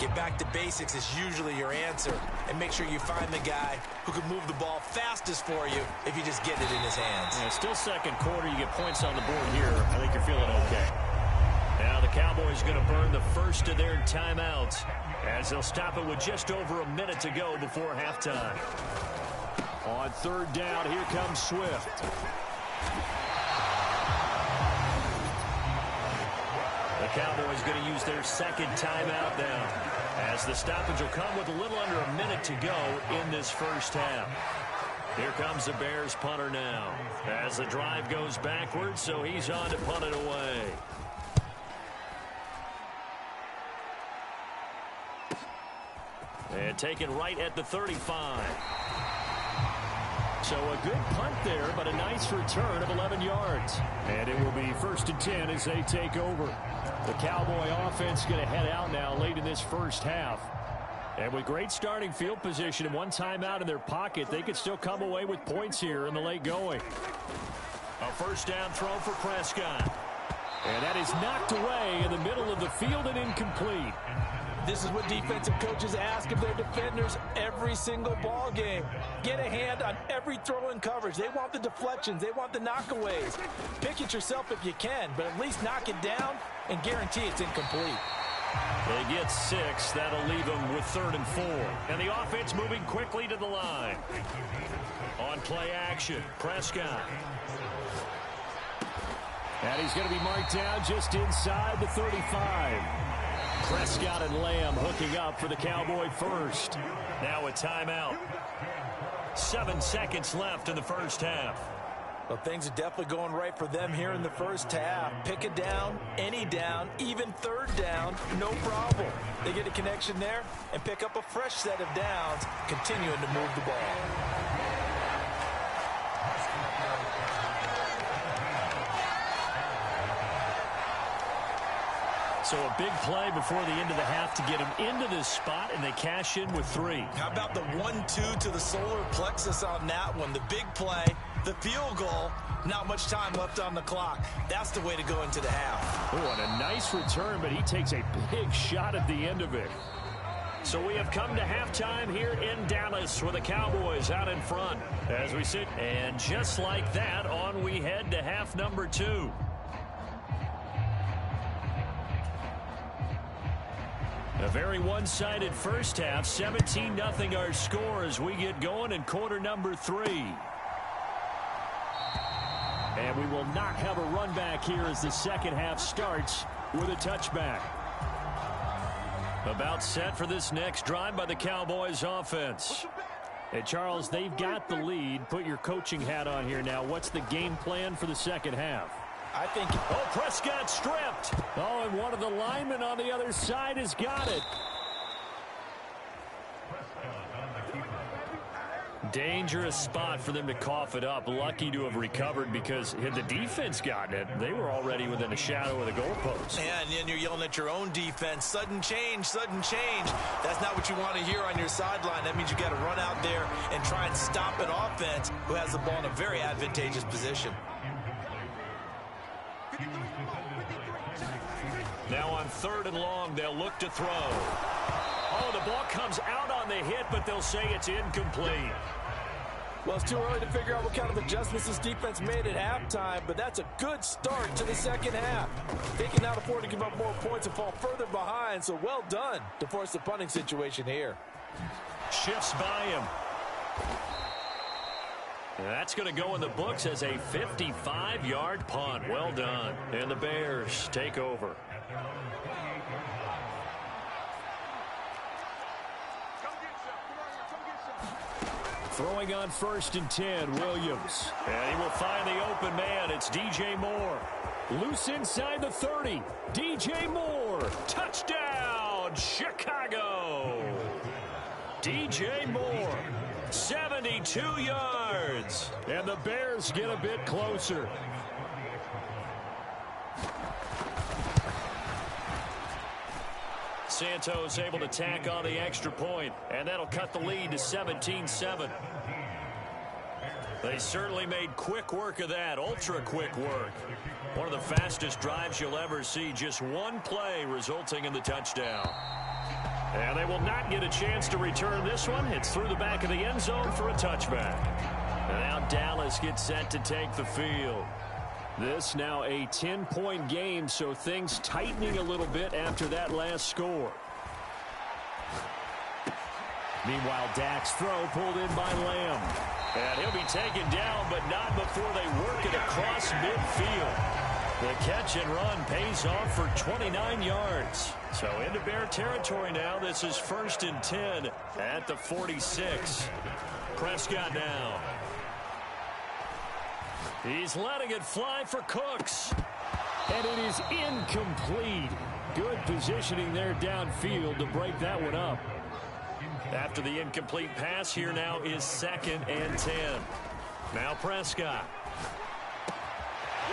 Get back to basics is usually your answer. And make sure you find the guy who can move the ball fastest for you if you just get it in his hands. Yeah, still second quarter. You get points on the board here. I think you're feeling okay. Now the Cowboys going to burn the first of their timeouts as they'll stop it with just over a minute to go before halftime. On third down, here comes Swift. The Cowboys going to use their second timeout now, as the stoppage will come with a little under a minute to go in this first half. Here comes the Bears punter now, as the drive goes backwards, so he's on to punt it away. And taken right at the 35. So a good punt there, but a nice return of 11 yards. And it will be 1st and 10 as they take over. The Cowboy offense going to head out now late in this first half. And with great starting field position and one timeout in their pocket, they could still come away with points here in the late going. A first down throw for Prescott. And that is knocked away in the middle of the field and incomplete. This is what defensive coaches ask of their defenders every single ball game. Get a hand on every throw in coverage. They want the deflections. They want the knockaways. Pick it yourself if you can, but at least knock it down and guarantee it's incomplete. They get 6. That'll leave them with 3rd and 4. And the offense moving quickly to the line. On play action, Prescott. And he's going to be marked down just inside the 35. Prescott and Lamb hooking up for the Cowboy first. Now a timeout. 7 seconds left in the first half. Well, things are definitely going right for them here in the first half. Pick a down, any down, even third down, no problem. They get a connection there and pick up a fresh set of downs, continuing to move the ball. So a big play before the end of the half to get them into this spot, and they cash in with 3. How about the 1-2 to the solar plexus on that one? The big play, the field goal, not much time left on the clock. That's the way to go into the half. Oh, and a nice return, but he takes a big shot at the end of it. So we have come to halftime here in Dallas with the Cowboys out in front as we sit. And just like that, on we head to half number 2. A very one-sided first half, 17-0 our score as we get going in quarter number 3. And we will not have a run back here as the second half starts with a touchback. About set for this next drive by the Cowboys offense. Hey, Charles, they've got the lead. Put your coaching hat on here now. What's the game plan for the second half? I think... Oh, Prescott stripped. Oh, and one of the linemen on the other side has got it. Dangerous spot for them to cough it up. Lucky to have recovered because had the defense gotten it, they were already within a shadow of the goalpost. And then you're yelling at your own defense. Sudden change, sudden change. That's not what you want to hear on your sideline. That means you got to run out there and try and stop an offense who has the ball in a very advantageous position. Now on 3rd and long, they'll look to throw. Oh, the ball comes out on the hit, but they'll say it's incomplete. Well, it's too early to figure out what kind of adjustments this defense made at halftime, but that's a good start to the second half. They can now afford to give up more points and fall further behind, so well done to force the punting situation here. Shifts by him. And that's going to go in the books as a 55-yard punt. Well done. And the Bears take over. Throwing on 1st and 10, Williams. And he will find the open man. It's DJ Moore. Loose inside the 30. DJ Moore. Touchdown, Chicago. DJ Moore. 72 yards. And the Bears get a bit closer. Santos able to tack on the extra point, and that'll cut the lead to 17-7. They certainly made quick work of that, ultra quick work. One of the fastest drives you'll ever see, just one play resulting in the touchdown. And they will not get a chance to return this one. It's through the back of the end zone for a touchback. And now Dallas gets set to take the field. This now a 10-point game, so things tightening a little bit after that last score. Meanwhile, Dak's throw pulled in by Lamb. And he'll be taken down, but not before they work it across midfield. The catch and run pays off for 29 yards. So into Bear territory now. This is 1st and 10 at the 46. Prescott now. He's letting it fly for Cooks. And it is incomplete. Good positioning there downfield to break that one up. After the incomplete pass, here now is 2nd and 10. Now Prescott.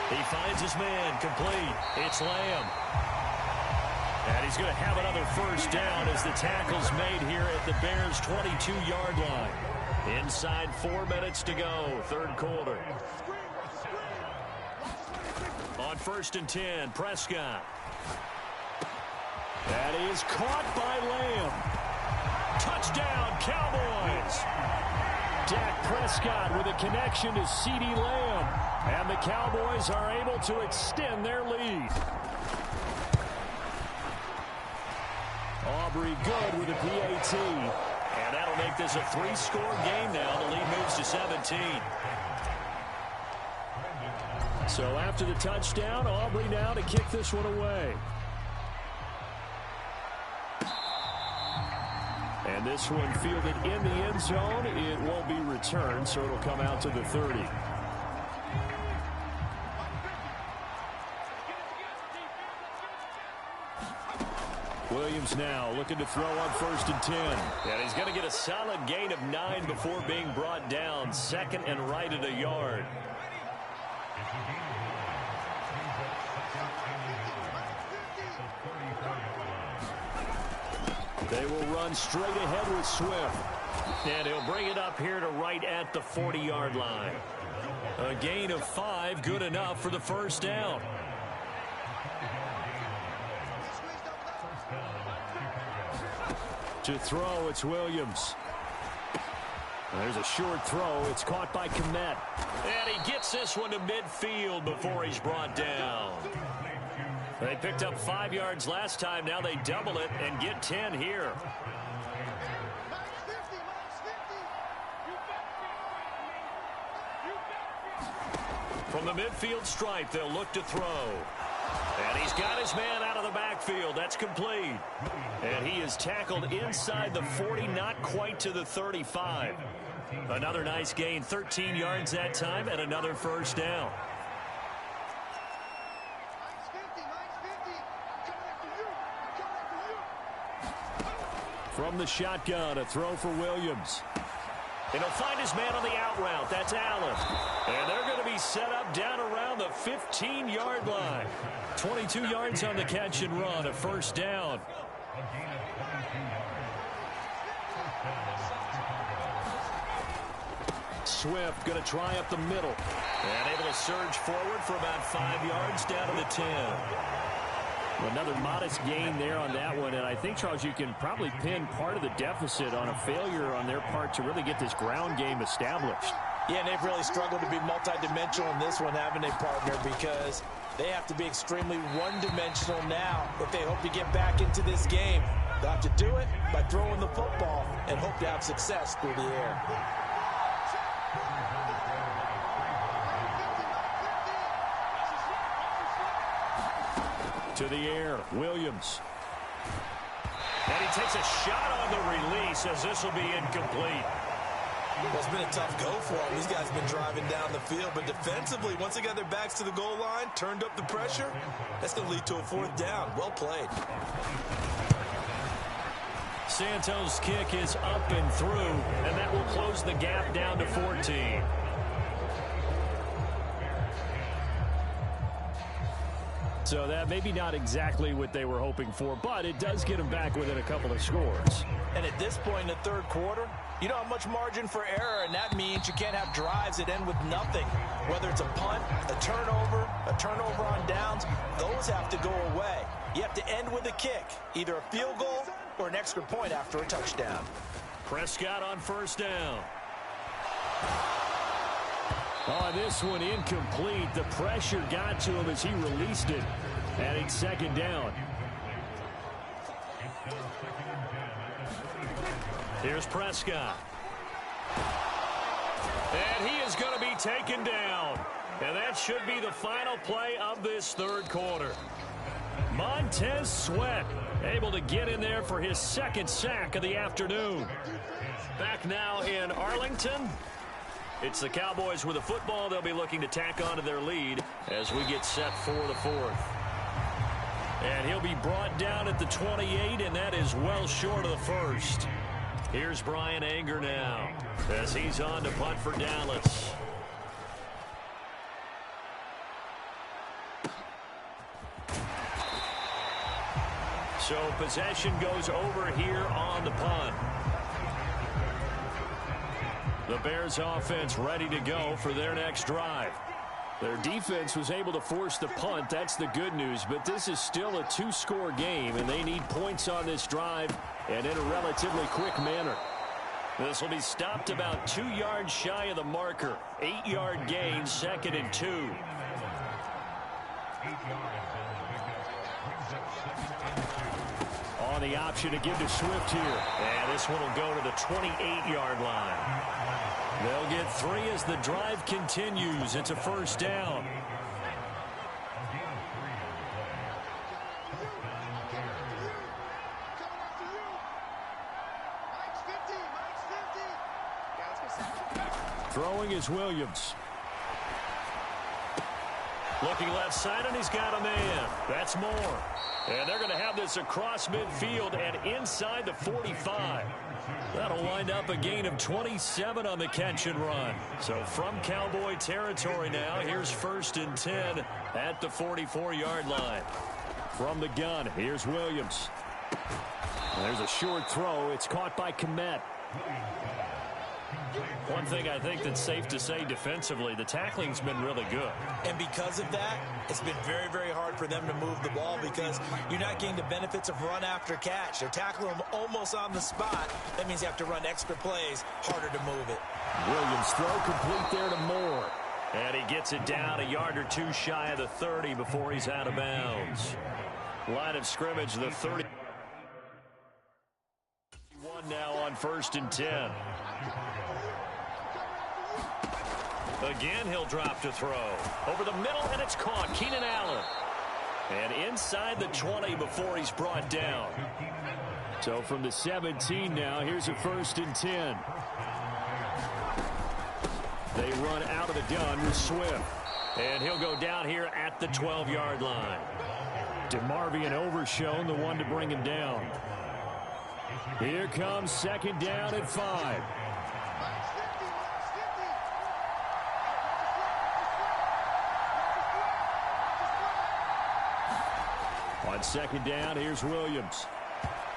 He finds his man complete. It's Lamb. And he's going to have another first down as the tackle's made here at the Bears' 22-yard line. Inside 4 minutes to go, 3rd quarter. On 1st and 10, Prescott. That is caught by Lamb. Touchdown, Cowboys. Dak Prescott with a connection to CeeDee Lamb. And the Cowboys are able to extend their lead. Aubrey good with a PAT. And that'll make this a 3-score game now. The lead moves to 17. So after the touchdown, Aubrey now to kick this one away. And this one fielded in the end zone. It won't be returned, so it'll come out to the 30. Williams now looking to throw on 1st and 10. And he's going to get a solid gain of 9 before being brought down. 2nd and right at a yard. They will run straight ahead with Swift. And he'll bring it up here to right at the 40-yard line. A gain of 5, good enough for the first down. To throw, it's Williams. There's a short throw. It's caught by Kmet. And he gets this one to midfield before he's brought down. They picked up 5 yards last time. Now they double it and get 10 here. From the midfield stripe, they'll look to throw. And he's got his man out of the backfield. That's complete. And he is tackled inside the 40, not quite to the 35. Another nice gain, 13 yards that time, and another first down. From the shotgun, a throw for Williams. And he'll find his man on the out route. That's Allen. And they're going to be set up down around the 15-yard line. 22 yards on the catch and run, a first down. Swift going to try up the middle. And able to surge forward for about 5 yards down to the 10. Another modest gain there on that one, and I think, Charles, you can probably pin part of the deficit on a failure on their part to really get this ground game established. Yeah, and they've really struggled to be multidimensional in this one, having a partner, because they have to be extremely one-dimensional now if they hope to get back into this game. They'll have to do it by throwing the football and hope to have success through the air. To the air, Williams. And he takes a shot on the release as this will be incomplete. Well, it's been a tough go for them. These guys have been driving down the field, but defensively, once they got their backs to the goal line, turned up the pressure, that's going to lead to a 4th down. Well played. Santos' kick is up and through, and that will close the gap down to 14. So that maybe not exactly what they were hoping for, but it does get them back within a couple of scores. And at this point in the 3rd quarter, you don't have much margin for error, and that means you can't have drives that end with nothing. Whether it's a punt, a turnover on downs, those have to go away. You have to end with a kick, either a field goal or an extra point after a touchdown. Prescott on first down. Oh, this one incomplete. The pressure got to him as he released it. Adding second down. Here's Prescott. And he is going to be taken down. And that should be the final play of this third quarter. Montez Sweat able to get in there for his second sack of the afternoon. Back now in Arlington. It's the Cowboys with the football. They'll be looking to tack onto their lead as we get set for the fourth. And he'll be brought down at the 28, and that is well short of the first. Here's Brian Anger now as he's on to punt for Dallas. So possession goes over here on the punt. The Bears offense ready to go for their next drive. Their defense was able to force the punt. That's the good news. But this is still a two-score game, and they need points on this drive and in a relatively quick manner. This will be stopped about 2 yards shy of the marker. 8-yard gain, 2nd and 2. On the option to give to Swift here. And this one will go to the 28-yard line. They'll get 3 as the drive continues. It's a first down. Throwing is Williams. Looking left side, and he's got a man. That's Moore. And they're going to have this across midfield and inside the 45. That'll wind up a gain of 27 on the catch and run. So from Cowboy territory now, here's 1st and 10 at the 44-yard line. From the gun, here's Williams. There's a short throw. It's caught by Kmet. One thing I think that's safe to say defensively, the tackling's been really good. And because of that, it's been very, very hard for them to move the ball because you're not getting the benefits of run after catch. They're tackling them almost on the spot. That means you have to run extra plays, harder to move it. Williams throw complete there to Moore. And he gets it down a yard or 2 shy of the 30 before he's out of bounds. Line of scrimmage, the 30. Now on 1st and 10. Again, he'll drop to throw. Over the middle, and it's caught. Keenan Allen. And inside the 20 before he's brought down. So from the 17 now, here's a 1st and 10. They run out of the gun with Swift. And he'll go down here at the 12-yard line. DeMarvion Overshown, the one to bring him down. Here comes 2nd down at 5. On 2nd down, here's Williams.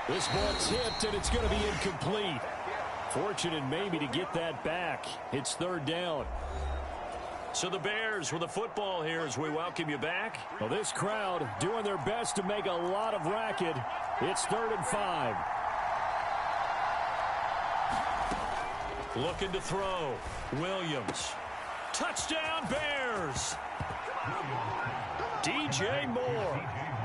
This ball tipped, and it's going to be incomplete. Fortunate maybe to get that back. It's 3rd down. So the Bears with the football here as we welcome you back. Well, this crowd doing their best to make a lot of racket. It's 3rd and 5. Looking to throw. Williams. Touchdown, Bears. DJ Moore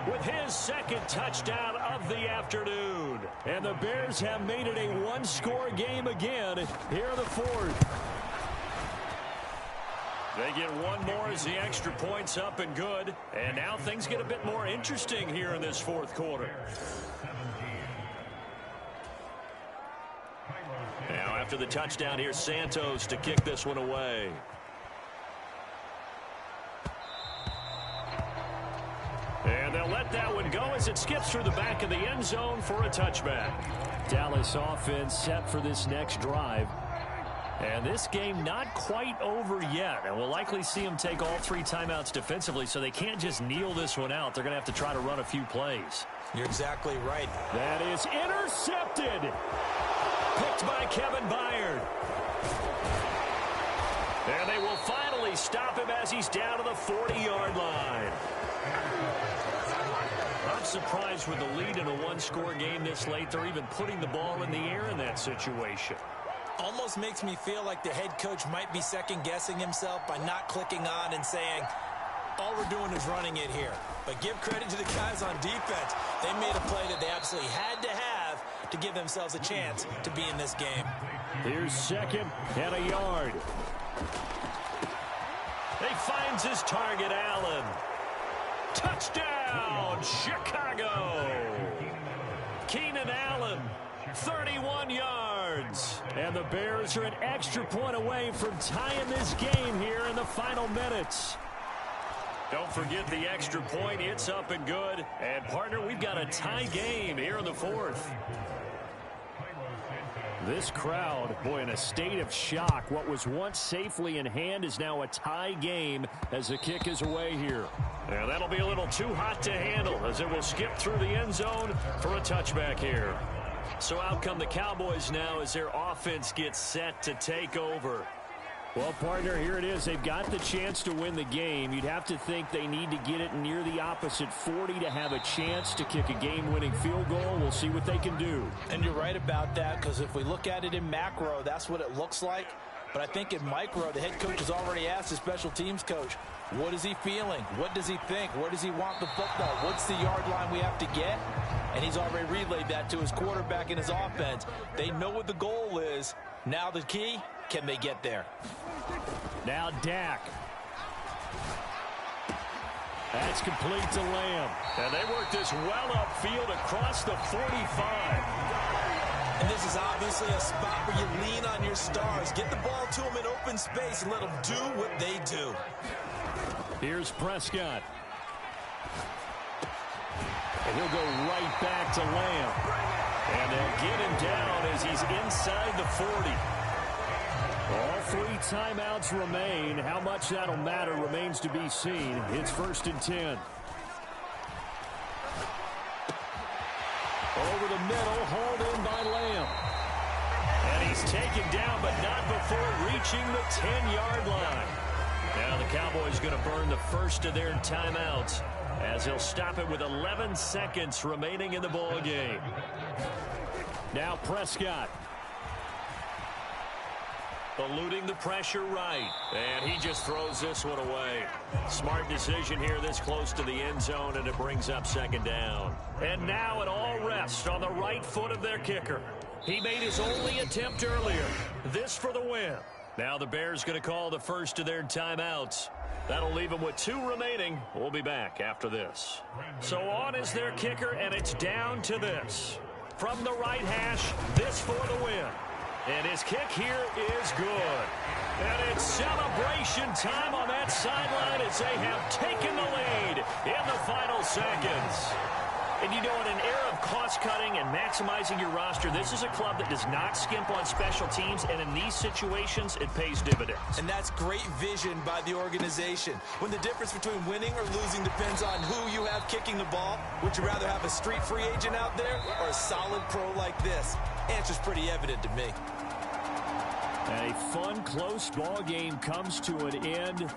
with his 2nd touchdown of the afternoon. And the Bears have made it a one-score game again here in the 4th. They get one more as the extra point's up and good. And now things get a bit more interesting here in this 4th quarter. Now after the touchdown, here's Santos to kick this one away. And they'll let that one go as it skips through the back of the end zone for a touchback. Dallas offense set for this next drive. And this game not quite over yet. And we'll likely see them take all 3 timeouts defensively, so they can't just kneel this one out. They're going to have to try to run a few plays. You're exactly right. That is intercepted. Picked by Kevin Byard. And they will finally stop him as he's down to the 40-yard line. I'm surprised with the lead in a one-score game this late, they're even putting the ball in the air in that situation. Almost makes me feel like the head coach might be second-guessing himself by not clicking on and saying, all we're doing is running it here. But give credit to the guys on defense. They made a play that they absolutely had to have to give themselves a chance to be in this game. Here's second and a yard. He finds his target, Allen. Touchdown, Chicago! Keenan Allen, 31 yards. And the Bears are an extra point away from tying this game here in the final minutes. Don't forget the extra point. It's up and good. And, partner, we've got a tie game here in the fourth. This crowd, boy, in a state of shock. What was once safely in hand is now a tie game as the kick is away here. And that'll be a little too hot to handle as it will skip through the end zone for a touchback here. So out come the Cowboys now as their offense gets set to take over. Well, partner, here it is. They've got the chance to win the game. You'd have to think they need to get it near the opposite 40 to have a chance to kick a game-winning field goal. We'll see what they can do. And you're right about that, because if we look at it in macro, that's what it looks like. But I think in micro, the head coach has already asked the special teams coach, what is he feeling? What does he think? Where does he want the football? What's the yard line we have to get? And he's already relayed that to his quarterback and his offense. They know what the goal is. Now the key, can they get there? Now Dak. That's complete to Lamb. And they work this well upfield across the 45. And this is obviously a spot where you lean on your stars. Get the ball to them in open space and let them do what they do. Here's Prescott. And he'll go right back to Lamb. And they'll get him down as he's inside the 40. All three timeouts remain. How much that'll matter remains to be seen. It's 1st and 10. Over the middle, hauled in by Lamb. And he's taken down, but not before reaching the 10-yard line. Now the Cowboys going to burn the first of their timeouts as he'll stop it with 11 seconds remaining in the ball game. Now Prescott. Eluding the pressure right. And he just throws this one away. Smart decision here this close to the end zone, and it brings up 2nd down. And now it all rests on the right foot of their kicker. He made his only attempt earlier. This for the win. Now the Bears going to call the first of their timeouts. That'll leave them with 2 remaining. We'll be back after this. So on is their kicker, and it's down to this. From the right hash, this for the win. And his kick here is good. And it's celebration time on that sideline as they have taken the lead in the final seconds. And you know, in an era of cost-cutting and maximizing your roster, this is a club that does not skimp on special teams, and in these situations, it pays dividends. And that's great vision by the organization. When the difference between winning or losing depends on who you have kicking the ball, would you rather have a street free agent out there or a solid pro like this? Answer's pretty evident to me. A fun, close ball game comes to an end.